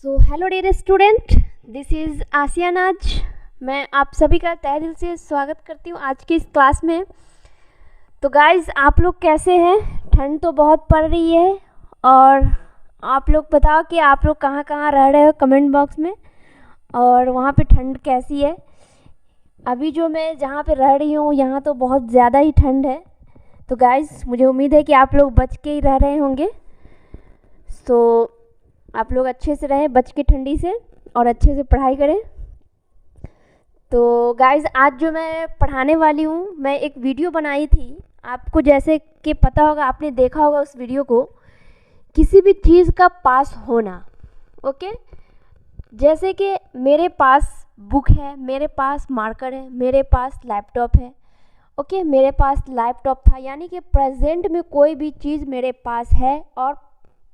So hello dear student, this is Asiya Naaz. मैं आप सभी का तहे दिल से स्वागत करती हूँ आज की इस क्लास में। तो गाइज़, आप लोग कैसे हैं? ठंड तो बहुत पड़ रही है और आप लोग बताओ कि आप लोग कहाँ कहाँ रह रहे हो कमेंट बॉक्स में, और वहाँ पे ठंड कैसी है। अभी जो मैं जहाँ पे रह रही हूँ यहाँ तो बहुत ज़्यादा ही ठंड है। तो गाइज़, मुझे उम्मीद है कि आप लोग बच के ही रह रहे होंगे। तो आप लोग अच्छे से रहें, बच के ठंडी से, और अच्छे से पढ़ाई करें। तो गाइज़, आज जो मैं पढ़ाने वाली हूँ, मैं एक वीडियो बनाई थी। आपको जैसे कि पता होगा, आपने देखा होगा उस वीडियो को, किसी भी चीज़ का पास होना। ओके, जैसे कि मेरे पास बुक है, मेरे पास मार्कर है, मेरे पास लैपटॉप है। ओके, मेरे पास लैपटॉप था, यानी कि प्रेजेंट में कोई भी चीज़ मेरे पास है और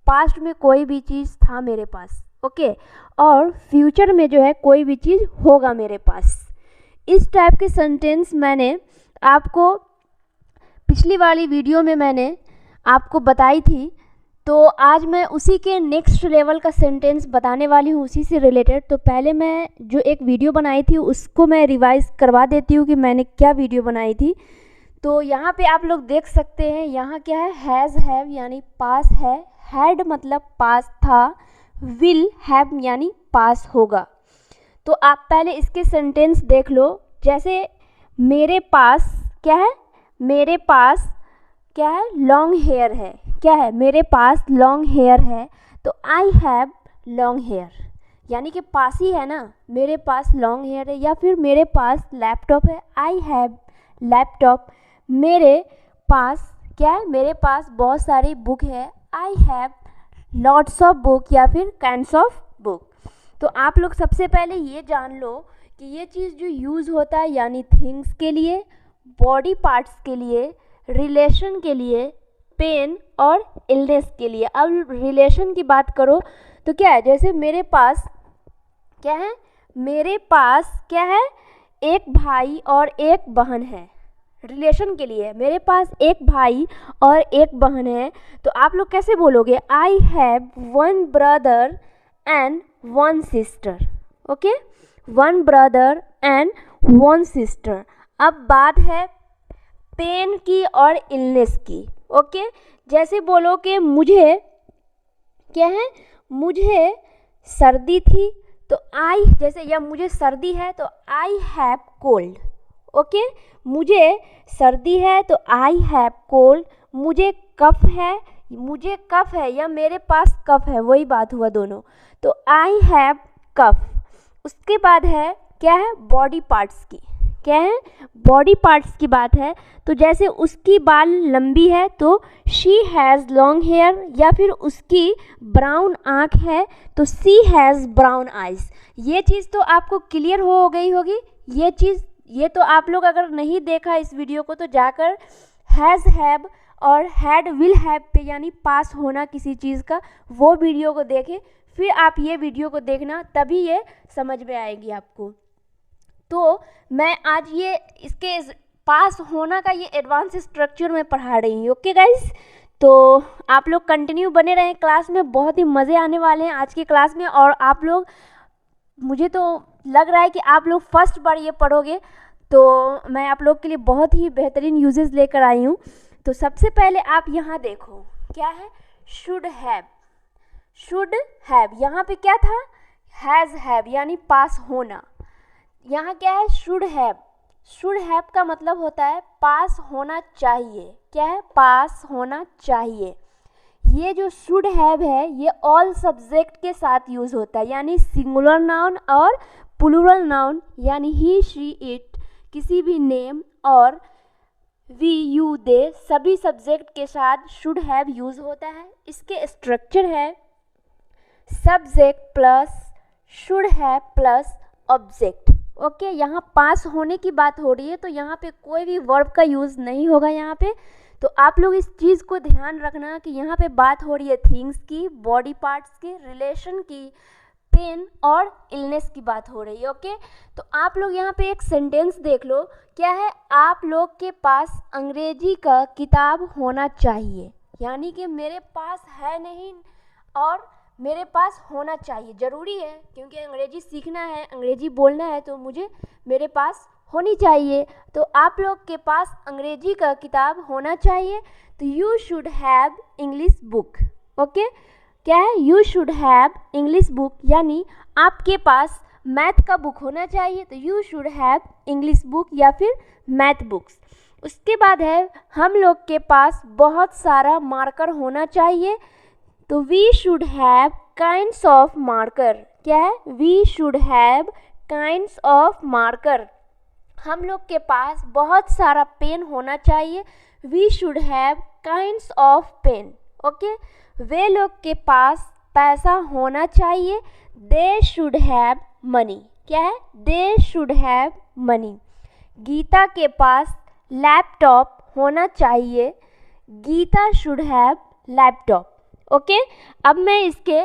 पास्ट में कोई भी चीज़ था मेरे पास। ओके, और फ्यूचर में जो है कोई भी चीज़ होगा मेरे पास। इस टाइप के सेंटेंस मैंने आपको पिछली वाली वीडियो में मैंने आपको बताई थी। तो आज मैं उसी के नेक्स्ट लेवल का सेंटेंस बताने वाली हूँ, उसी से रिलेटेड। तो पहले मैं जो एक वीडियो बनाई थी उसको मैं रिवाइज करवा देती हूँ कि मैंने क्या वीडियो बनाई थी। तो यहाँ पे आप लोग देख सकते हैं, यहाँ क्या है, हैज़ हैव यानी पास है, हैड मतलब पास था, विल हैव यानी पास होगा। तो आप पहले इसके सेंटेंस देख लो। जैसे मेरे पास क्या है, मेरे पास क्या है, लॉन्ग हेयर है। क्या है, मेरे पास लॉन्ग हेयर है। तो आई हैव लॉन्ग हेयर, यानी कि पास ही है ना, मेरे पास लॉन्ग हेयर है। या फिर मेरे पास लैपटॉप है, आई हैव लैपटॉप। मेरे पास क्या है, मेरे पास बहुत सारी बुक है, I have lots of book या फिर काइंड्स ऑफ बुक। तो आप लोग सबसे पहले ये जान लो कि ये चीज़ जो यूज़ होता है यानी थिंग्स के लिए, बॉडी पार्ट्स के लिए, रिलेशन के लिए, पेन और इलनेस के लिए। अब रिलेशन की बात करो तो क्या है, जैसे मेरे पास क्या है, मेरे पास क्या है, एक भाई और एक बहन है। रिलेशन के लिए मेरे पास एक भाई और एक बहन है। तो आप लोग कैसे बोलोगे, I have one brother and one sister. Okay, one brother and one sister. अब बात है पेन की और इलनेस की। ओके, जैसे बोलो कि मुझे क्या है, मुझे सर्दी थी तो आई, जैसे या मुझे सर्दी है तो आई हैव कोल्ड। ओके, मुझे सर्दी है तो आई हैव कोल्ड। मुझे कफ है, मुझे कफ है या मेरे पास कफ है, वही बात हुआ दोनों। तो आई हैव कफ। उसके बाद है क्या है, बॉडी पार्ट्स की। क्या है, बॉडी पार्ट्स की बात है। तो जैसे उसकी बाल लंबी है तो शी हैज़ लॉन्ग हेयर, या फिर उसकी ब्राउन आँख है तो सी हैज़ ब्राउन आइज़। ये चीज़ तो आपको क्लियर हो गई होगी। ये चीज़, ये तो आप लोग अगर नहीं देखा इस वीडियो को तो जाकर हैज़ हैव और हैड विल हैव पे यानी पास होना किसी चीज़ का, वो वीडियो को देखें, फिर आप ये वीडियो को देखना, तभी ये समझ में आएगी आपको। तो मैं आज ये इसके पास होना का ये एडवांस स्ट्रक्चर में पढ़ा रही हूँ। ओके गाइस, तो आप लोग कंटिन्यू बने रहें क्लास में, बहुत ही मज़े आने वाले हैं आज की क्लास में। और आप लोग, मुझे तो लग रहा है कि आप लोग फर्स्ट बार ये पढ़ोगे, तो मैं आप लोग के लिए बहुत ही बेहतरीन यूजेस लेकर आई हूँ। तो सबसे पहले आप यहाँ देखो, क्या है, शुड हैव। शुड हैव, यहाँ पे क्या था, हैज़ हैव यानी पास होना। यहाँ क्या है, शुड हैव। शुड हैव का मतलब होता है पास होना चाहिए। क्या है, पास होना चाहिए। ये जो शुड हैव है ये ऑल सब्जेक्ट के साथ यूज़ होता है, यानी सिंगुलर नाउन और प्लूरल नाउन, यानी ही शी इट, किसी भी नेम और वी यू दे, सभी सब्जेक्ट के साथ शुड हैव यूज़ होता है। इसके स्ट्रक्चर है subject plus should have plus object. Okay, यहाँ पास होने की बात हो रही है तो यहाँ पे कोई भी वर्ब का यूज़ नहीं होगा यहाँ पे। तो आप लोग इस चीज़ को ध्यान रखना कि यहाँ पे बात हो रही है थिंग्स की, बॉडी पार्ट्स की, रिलेशन की, पेन और इलनेस की बात हो रही है। ओके, तो आप लोग यहाँ पे एक सेंटेंस देख लो, क्या है, आप लोग के पास अंग्रेजी का किताब होना चाहिए, यानी कि मेरे पास है नहीं और मेरे पास होना चाहिए, ज़रूरी है क्योंकि अंग्रेज़ी सीखना है, अंग्रेज़ी बोलना है, तो मुझे मेरे पास होनी चाहिए। तो आप लोग के पास अंग्रेज़ी का किताब होना चाहिए। तो you should have English book. Okay, क्या है? You should have English book, यानी आपके पास मैथ का बुक होना चाहिए। तो you should have English book या फिर मैथ बुक्स। उसके बाद है हम लोग के पास बहुत सारा मार्कर होना चाहिए। तो we should have kinds of marker. क्या है? We should have kinds of marker. हम लोग के पास बहुत सारा पेन होना चाहिए। We should have kinds of pen. Okay, वे लोग के पास पैसा होना चाहिए। They should have money. क्या है? They should have money. Geeta के पास लैपटॉप होना चाहिए। Geeta should have laptop. Okay, अब मैं इसके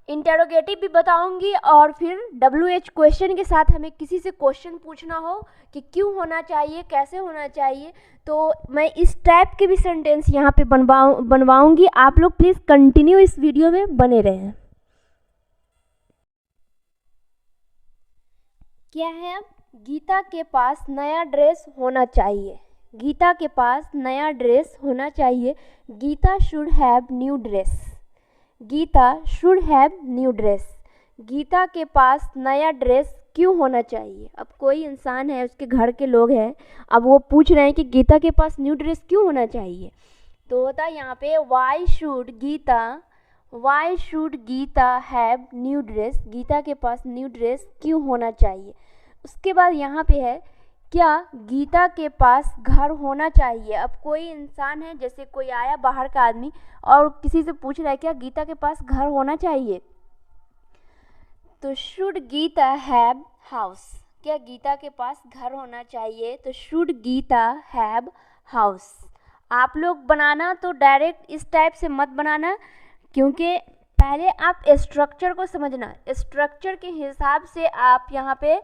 इंटेरोगेटिव भी बताऊंगी और फिर WH क्वेश्चन के साथ हमें किसी से क्वेश्चन पूछना हो कि क्यों होना चाहिए, कैसे होना चाहिए, तो मैं इस टाइप के भी सेंटेंस यहाँ पे बनवाऊंगी। आप लोग प्लीज़ कंटिन्यू इस वीडियो में बने रहें। क्या है? अब गीता के पास नया ड्रेस होना चाहिए। गीता के पास नया ड्रेस होना चाहिए। Geeta should have new dress. Geeta should have new dress. Geeta के पास नया ड्रेस क्यों होना चाहिए? अब कोई इंसान है, उसके घर के लोग हैं, अब वो पूछ रहे हैं कि गीता के पास न्यू ड्रेस क्यों होना चाहिए। तो होता है यहाँ पे why should Geeta have new dress. Geeta के पास न्यू ड्रेस क्यों होना चाहिए। उसके बाद यहाँ पे है क्या गीता के पास घर होना चाहिए। अब कोई इंसान है, जैसे कोई आया बाहर का आदमी और किसी से पूछ रहा है क्या गीता के पास घर होना चाहिए। तो शुड गीता हैव हाउस। क्या गीता के पास घर होना चाहिए। तो शुड गीता हैव हाउस। आप लोग बनाना तो डायरेक्ट इस टाइप से मत बनाना, क्योंकि पहले आप स्ट्रक्चर को समझना। स्ट्रक्चर के हिसाब से आप यहाँ पे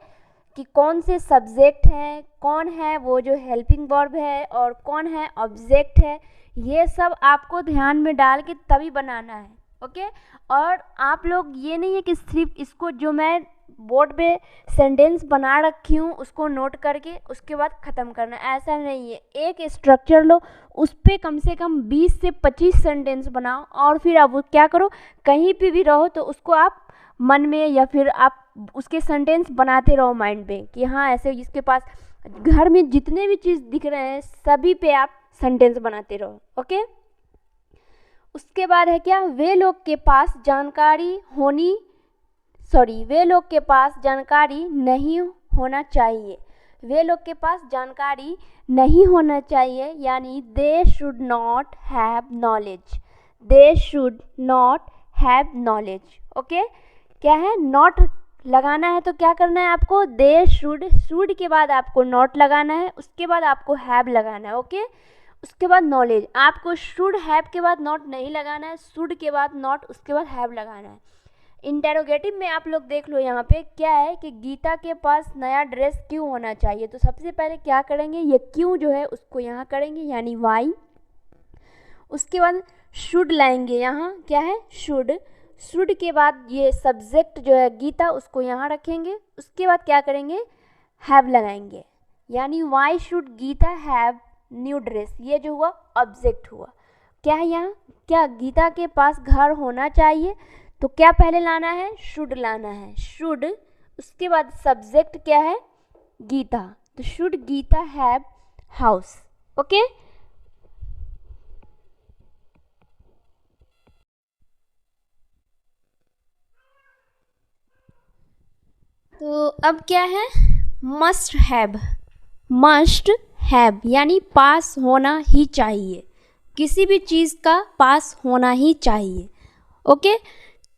कि कौन से सब्जेक्ट हैं, कौन है वो जो हेल्पिंग वर्ब है और कौन है ऑब्जेक्ट है, ये सब आपको ध्यान में डाल के तभी बनाना है। ओके, और आप लोग ये नहीं है कि सिर्फ इसको जो मैं बोर्ड पे सेंटेंस बना रखी हूँ उसको नोट करके उसके बाद ख़त्म करना, ऐसा नहीं है। एक स्ट्रक्चर लो, उस पर कम से कम 20 से 25 सेंटेंस बनाओ और फिर आप वो क्या करो, कहीं पे भी रहो तो उसको आप मन में या फिर आप उसके सेंटेंस बनाते रहो माइंड में कि हाँ ऐसे इसके पास घर में जितने भी चीज़ दिख रहे हैं सभी पे आप सेंटेंस बनाते रहो। ओके, उसके बाद है क्या वे लोग के पास जानकारी नहीं होना चाहिए। वे लोग के पास जानकारी नहीं होना चाहिए, यानी they should not have knowledge. They should not have knowledge. Okay, क्या है? नॉट लगाना है तो क्या करना है आपको, दे शुड के बाद आपको नॉट लगाना है, उसके बाद आपको हैव लगाना है। ओके, उसके बाद नॉलेज, आपको शुड हैव के बाद नॉट नहीं लगाना है, शुड के बाद नॉट, उसके बाद हैव लगाना है। इंटेरोगेटिव में आप लोग देख लो यहाँ पे क्या है कि गीता के पास नया ड्रेस क्यों होना चाहिए। तो सबसे पहले क्या करेंगे, ये क्यों जो है उसको यहाँ करेंगे यानी वाई। उसके बाद शुड लाएंगे, यहाँ क्या है शुड के बाद ये सब्जेक्ट जो है गीता उसको यहाँ रखेंगे। उसके बाद क्या करेंगे, हैव लगाएंगे, यानी why should Geeta have new dress. ये जो हुआ ऑब्जेक्ट हुआ। क्या है यहाँ, क्या गीता के पास घर होना चाहिए, तो क्या पहले लाना है, शुड लाना है, शुड। उसके बाद सब्जेक्ट क्या है, गीता, तो should Geeta have house. Okay, तो अब क्या है, मस्ट हैव यानी पास होना ही चाहिए, किसी भी चीज़ का पास होना ही चाहिए। ओके,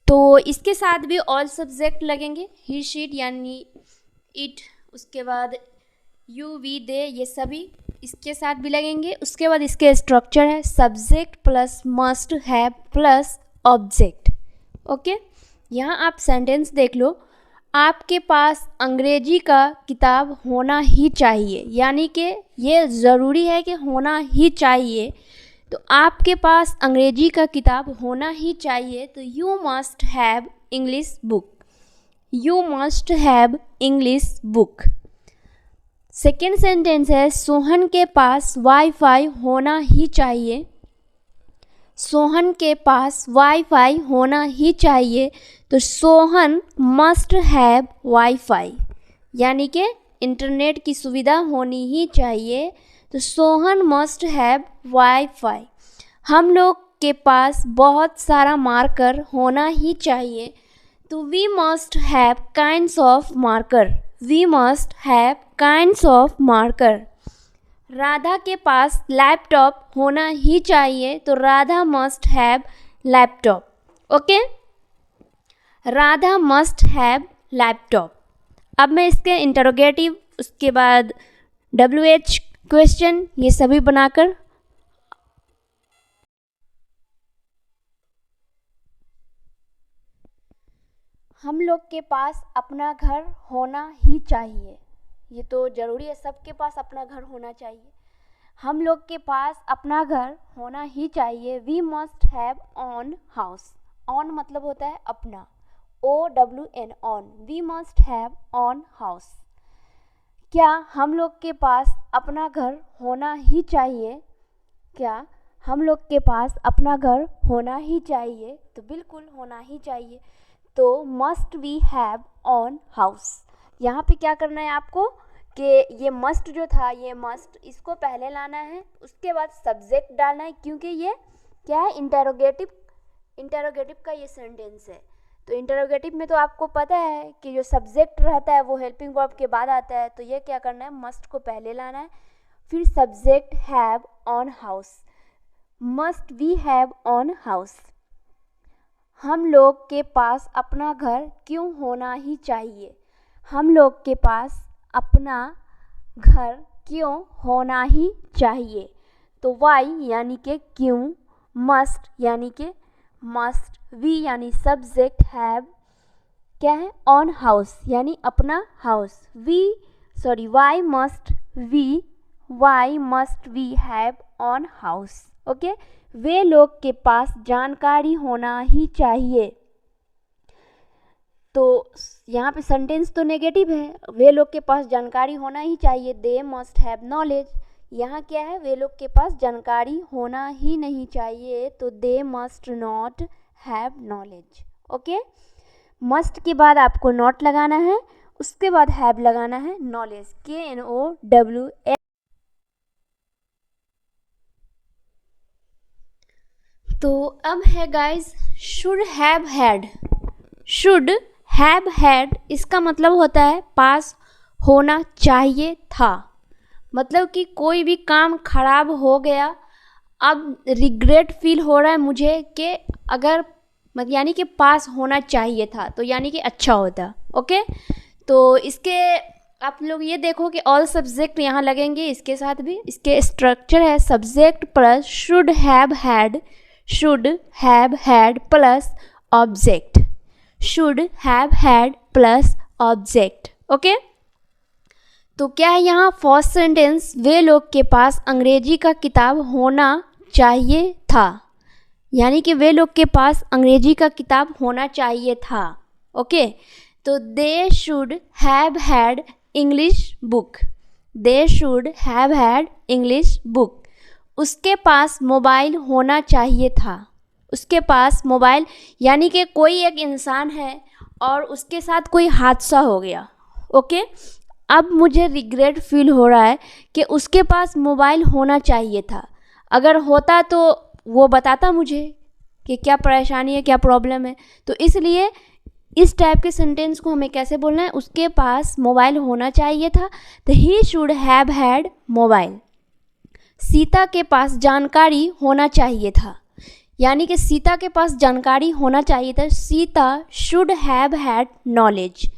तो इसके साथ भी ऑल सब्जेक्ट लगेंगे, ही शीट यानी इट, उसके बाद यू वी दे, ये सभी इसके साथ भी लगेंगे। उसके बाद इसके स्ट्रक्चर है subject plus must have plus object. Okay, यहाँ आप सेंटेंस देख लो, आपके पास अंग्रेजी का किताब होना ही चाहिए, यानी कि ये ज़रूरी है कि होना ही चाहिए। तो आपके पास अंग्रेजी का किताब होना ही चाहिए। तो you must have English book, you must have English book. Second sentence है सोहन के पास वाईफाई होना ही चाहिए, सोहन के पास वाईफाई होना ही चाहिए। तो सोहन मस्ट हैव वाईफाई, यानी कि इंटरनेट की सुविधा होनी ही चाहिए। तो सोहन मस्ट हैव वाईफाई। हम लोग के पास बहुत सारा मार्कर होना ही चाहिए। तो we must have kinds of marker, we must have kinds of marker. Radha के पास लैपटॉप होना ही चाहिए। तो Radha must have laptop. Okay, Radha must have laptop. अब मैं इसके इंटरोगेटिव, उसके बाद WH क्वेश्चन, ये सभी बनाकर हम लोग के पास अपना घर होना ही चाहिए। ये तो ज़रूरी है, सबके पास अपना घर होना चाहिए। हम लोग के पास अपना घर होना ही चाहिए। We must have on house, own मतलब होता है अपना, OWN own, we must have on house. क्या हम लोग के पास अपना घर होना ही चाहिए? क्या हम लोग के पास अपना घर होना ही चाहिए? तो बिल्कुल होना ही चाहिए। तो must we have on house. यहाँ पे क्या करना है आपको कि ये मस्ट जो था, ये मस्ट, इसको पहले लाना है, उसके बाद सब्जेक्ट डालना है, क्योंकि ये क्या है, इंटरोगेटिव का ये सेंटेंस है। तो इंटरोगेटिव में तो आपको पता है कि जो सब्जेक्ट रहता है वो हेल्पिंग वर्ब के बाद आता है। तो ये क्या करना है, मस्ट को पहले लाना है, फिर subject have on house, must we have on house. हम लोग के पास अपना घर क्यों होना ही चाहिए? हम लोग के पास अपना घर क्यों होना ही चाहिए? तो वाई यानी कि क्यों, मस्ट यानी कि मस्ट, वी यानी सब्जेक्ट, हैव क्या है, ऑन हाउस यानी अपना हाउस। Why must we have on house. Okay, वे लोग के पास जानकारी होना ही चाहिए। तो यहाँ पे सेंटेंस तो नेगेटिव है, वे लोग के पास जानकारी होना ही चाहिए, दे मस्ट हैव नॉलेज। यहाँ क्या है, वे लोग के पास जानकारी होना ही नहीं चाहिए, तो they must not have knowledge. Okay, must के बाद आपको नॉट लगाना है, उसके बाद हैव लगाना है, नॉलेज, KNOWL। तो अब है guys should have had. Should have had इसका मतलब होता है पास होना चाहिए था। मतलब कि कोई भी काम खराब हो गया, अब रिग्रेट फील हो रहा है मुझे कि अगर यानी कि पास होना चाहिए था, तो यानी कि अच्छा होता। ओके, तो इसके आप लोग ये देखो कि ऑल सब्जेक्ट यहाँ लगेंगे, इसके साथ भी इसके स्ट्रक्चर है subject plus should have had plus object, should have had plus object. Okay, तो क्या है यहाँ फर्स्ट सेंटेंस, वे लोग के पास अंग्रेजी का किताब होना चाहिए था, यानी कि वे लोग के पास अंग्रेजी का किताब होना चाहिए था। ओके, तो दे should have had English book, they should have had English book. उसके पास मोबाइल होना चाहिए था, उसके पास मोबाइल यानी कि कोई एक इंसान है और उसके साथ कोई हादसा हो गया। ओके, अब मुझे रिग्रेट फील हो रहा है कि उसके पास मोबाइल होना चाहिए था, अगर होता तो वो बताता मुझे कि क्या परेशानी है, क्या प्रॉब्लम है। तो इसलिए इस टाइप के सेंटेंस को हमें कैसे बोलना है, उसके पास मोबाइल होना चाहिए था, तो he should have had mobile. Sita के पास जानकारी होना चाहिए था, यानी कि सीता के पास जानकारी होना चाहिए था, Sita should have had knowledge,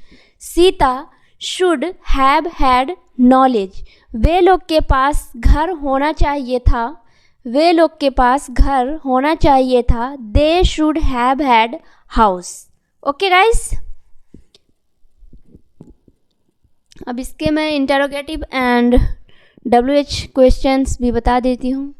Sita should have had knowledge. वे लोग के पास घर होना चाहिए था, वे लोग के पास घर होना चाहिए था, दे should have had house. Okay guys, अब इसके मैं इंटरोगेटिव एंड WH क्वेश्चंस भी बता देती हूँ।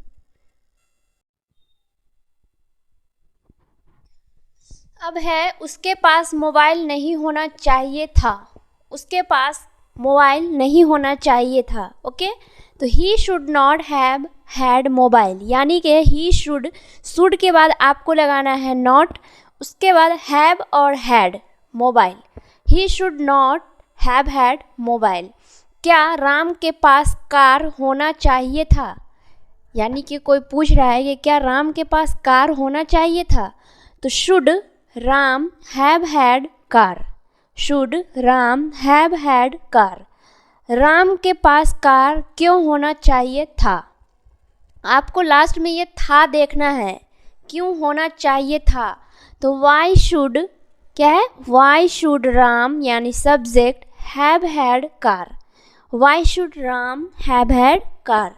अब है उसके पास मोबाइल नहीं होना चाहिए था, उसके पास मोबाइल नहीं होना चाहिए था। ओके, तो he should not have had mobile, यानी कि ही शुड के बाद आपको लगाना है नॉट, उसके बाद हैव और had mobile. He should not have had mobile. क्या राम के पास कार होना चाहिए था, यानी कि कोई पूछ रहा है कि क्या राम के पास कार होना चाहिए था, तो should Ram have had car, should Ram have had car. Ram के पास कार क्यों होना चाहिए था, आपको लास्ट में ये था देखना है, क्यों होना चाहिए था, तो वाई शुड क्या है, वाई शुड राम यानी subject have had car, why should Ram have had car.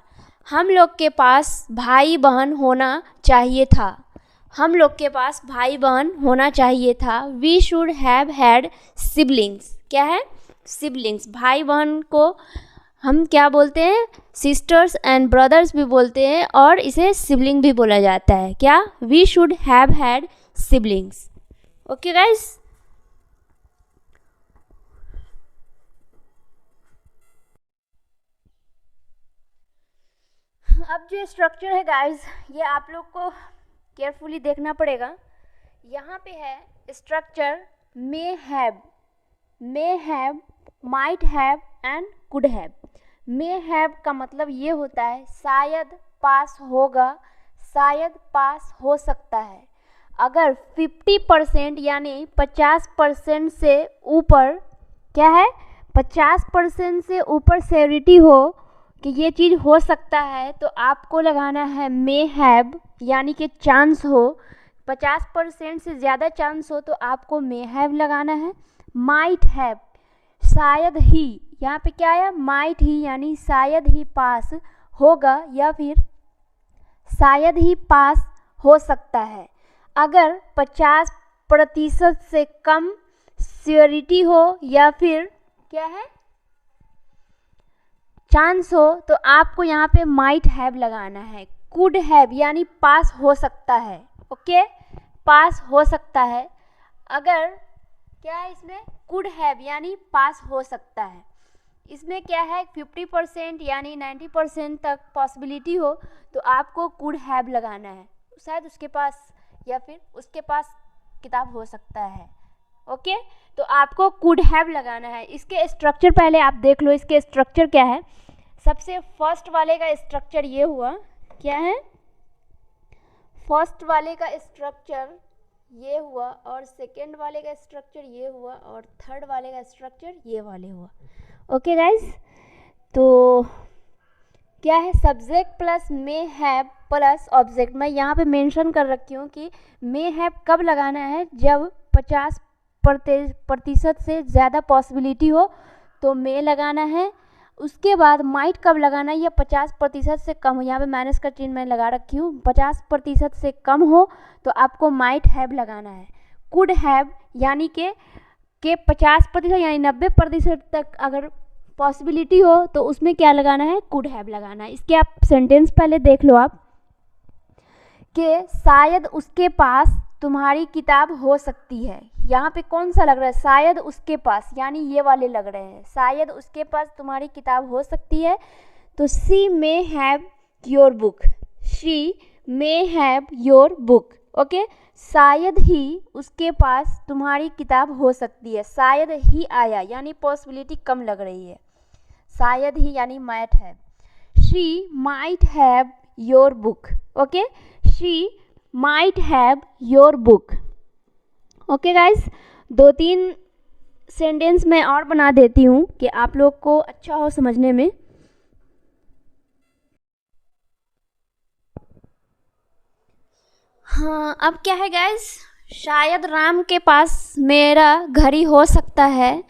हम लोग के पास भाई बहन होना चाहिए था, हम लोग के पास भाई बहन होना चाहिए था। We should have had siblings, क्या है, सिबलिंग्स। भाई बहन को हम क्या बोलते हैं, सिस्टर्स एंड ब्रदर्स भी बोलते हैं, और इसे सिबलिंग भी बोला जाता है। क्या, we should have had siblings. Okay guys, अब जो स्ट्रक्चर है गाइस, ये आप लोग को केयरफुली देखना पड़ेगा। यहाँ पे है structure may have, might have and could have. May have का मतलब ये होता है शायद पास होगा, शायद पास हो सकता है। अगर 50% यानी 50% से ऊपर, क्या है, 50% से ऊपर श्योरिटी हो कि ये चीज़ हो सकता है, तो आपको लगाना है मे हैव, यानी कि चांस हो, 50% से ज़्यादा चांस हो तो आपको मे हैव लगाना है। माइट हैव, शायद ही, यहाँ पे क्या है, माइट ही यानी शायद ही पास होगा या फिर शायद ही पास हो सकता है। अगर 50% से कम श्योरिटी हो या फिर क्या है, चांस हो, तो आपको यहाँ पे माइट हैव लगाना है। कुड हैव यानी पास हो सकता है। ओके, पास हो सकता है। अगर क्या है इसमें, कुड हैव यानी पास हो सकता है। इसमें क्या है, 50% यानी 90% तक पॉसिबिलिटी हो तो आपको कुड हैव लगाना है, शायद उसके पास या फिर उसके पास किताब हो सकता है। ओके, तो आपको कुड हैव लगाना है। इसके स्ट्रक्चर पहले आप देख लो, इसके स्ट्रक्चर क्या है। सबसे फर्स्ट वाले का स्ट्रक्चर ये हुआ, क्या है, फर्स्ट वाले का स्ट्रक्चर ये हुआ, और सेकेंड वाले का स्ट्रक्चर ये हुआ, और थर्ड वाले का स्ट्रक्चर ये वाले हुआ। ओके गाइस, तो क्या है, subject plus may have plus object. मैं यहाँ पे मेंशन कर रखी हूँ कि मे हैव कब लगाना है, जब 50% से ज़्यादा पॉसिबिलिटी हो तो मे लगाना है। उसके बाद माइट कब लगाना है, या 50% से कम हो, यहाँ पे माइनस का चिन्ह मैं लगा रखी हूँ, 50% से कम हो तो आपको माइट हैव लगाना है। कुड हैव यानी के 50% यानी 90% तक अगर पॉसिबिलिटी हो तो उसमें क्या लगाना है, कुड हैव लगाना है। इसके आप सेंटेंस पहले देख लो आप, कि शायद उसके पास तुम्हारी किताब हो सकती है। यहाँ पे कौन सा लग रहा है, शायद उसके पास, यानी ये वाले लग रहे हैं, शायद उसके पास तुम्हारी किताब हो सकती है। तो she may have your book, she may have your book. Okay, शायद ही उसके पास तुम्हारी किताब हो सकती है। शायद ही आया यानी पॉसिबिलिटी कम लग रही है, शायद ही यानी might have. She might have your book. Okay, she might have your book. Okay guys, 2-3 sentence मैं और बना देती हूँ कि आप लोग को अच्छा हो समझने में। हाँ, अब क्या है गाइस, शायद राम के पास मेरा घड़ी हो सकता है।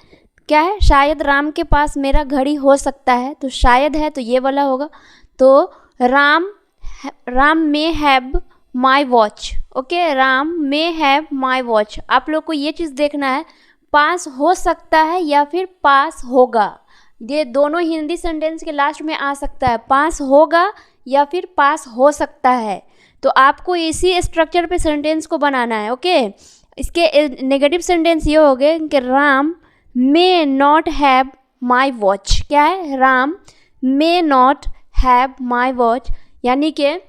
क्या है, शायद राम के पास मेरा घड़ी हो सकता है, तो शायद है तो ये वाला होगा। तो Ram may have my watch. Okay, Ram may have my watch. आप लोग को ये चीज़ देखना है, पास हो सकता है या फिर पास होगा। ये दोनों हिंदी सेंटेंस के लास्ट में आ सकता है, पास होगा या फिर पास हो सकता है। तो आपको इसी स्ट्रक्चर पे सेंटेंस को बनाना है। ओके, इसके नेगेटिव सेंटेंस ये हो गए कि Ram may not have my watch. क्या है? Ram may not have my watch, यानी कि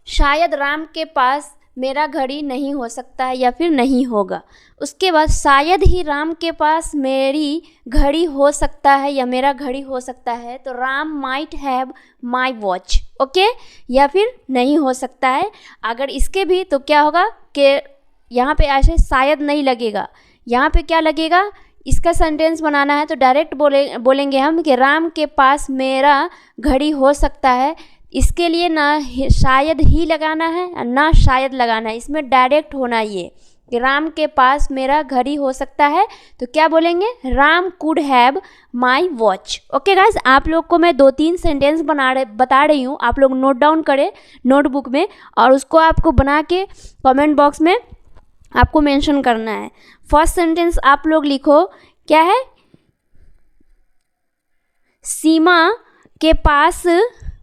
शायद राम के पास मेरा घड़ी नहीं हो सकता है या फिर नहीं होगा। उसके बाद शायद ही राम के पास मेरी घड़ी हो सकता है या मेरा घड़ी हो सकता है, तो Ram might have my watch. Okay, या फिर नहीं हो सकता है। अगर इसके भी तो क्या होगा कि यहाँ पे ऐसे शायद नहीं लगेगा, यहाँ पे क्या लगेगा? इसका सेंटेंस बनाना है तो डायरेक्ट बोलेंगे हम कि राम के पास मेरा घड़ी हो सकता है। इसके लिए ना शायद ही लगाना है ना शायद लगाना है, इसमें डायरेक्ट होना ये कि राम के पास मेरा घड़ी हो सकता है, तो क्या बोलेंगे? Ram could have my watch. Okay guys, आप लोग को मैं 2-3 सेंटेंस बता रही हूँ, आप लोग नोट डाउन करें नोटबुक में और उसको आपको बना के कमेंट बॉक्स में आपको मेंशन करना है। फर्स्ट सेंटेंस आप लोग लिखो, क्या है? सीमा के पास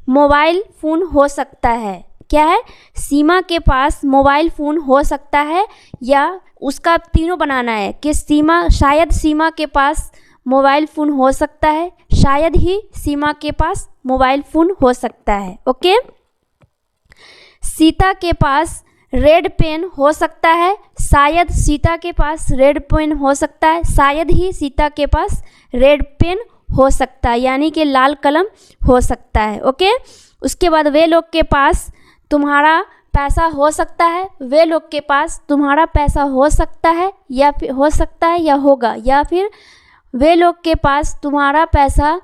मोबाइल फ़ोन हो सकता है। क्या है? सीमा के पास मोबाइल फ़ोन हो सकता है, या उसका तीनों बनाना है कि शायद सीमा के पास मोबाइल फ़ोन हो सकता है, शायद ही सीमा के पास मोबाइल फ़ोन हो सकता है। ओके, सीता के पास रेड पेन हो सकता है, शायद सीता के पास रेड पेन हो सकता है, शायद ही सीता के पास रेड पेन हो सकता है, यानी कि लाल कलम हो सकता है। ओके, उसके बाद वे लोग के पास तुम्हारा पैसा हो सकता है, वे लोग के पास तुम्हारा पैसा हो सकता है या फिर हो सकता है या होगा, या फिर वे लोग के पास तुम्हारा पैसा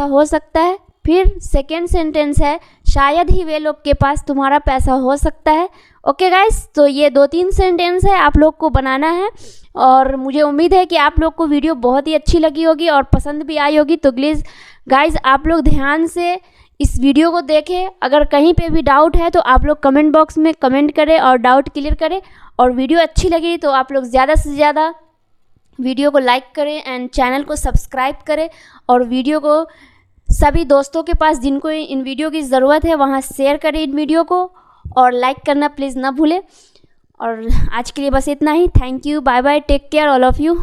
हो सकता है। फिर सेकेंड सेंटेंस है शायद ही वे लोग के पास तुम्हारा पैसा हो सकता है। ओके गाइस, तो ये 2-3 सेंटेंस है आप लोग को बनाना है और मुझे उम्मीद है कि आप लोग को वीडियो बहुत ही अच्छी लगी होगी और पसंद भी आई होगी। तो प्लीज़ गाइस आप लोग ध्यान से इस वीडियो को देखें। अगर कहीं पे भी डाउट है तो आप लोग कमेंट बॉक्स में कमेंट करें और डाउट क्लियर करें। और वीडियो अच्छी लगी तो आप लोग ज़्यादा से ज़्यादा वीडियो को लाइक करें एंड चैनल को सब्सक्राइब करें और वीडियो को सभी दोस्तों के पास जिनको इन वीडियो की ज़रूरत है वहाँ शेयर करें इन वीडियो को और लाइक करना प्लीज़ ना भूलें। और आज के लिए बस इतना ही। Thank you, bye bye, take care all of you.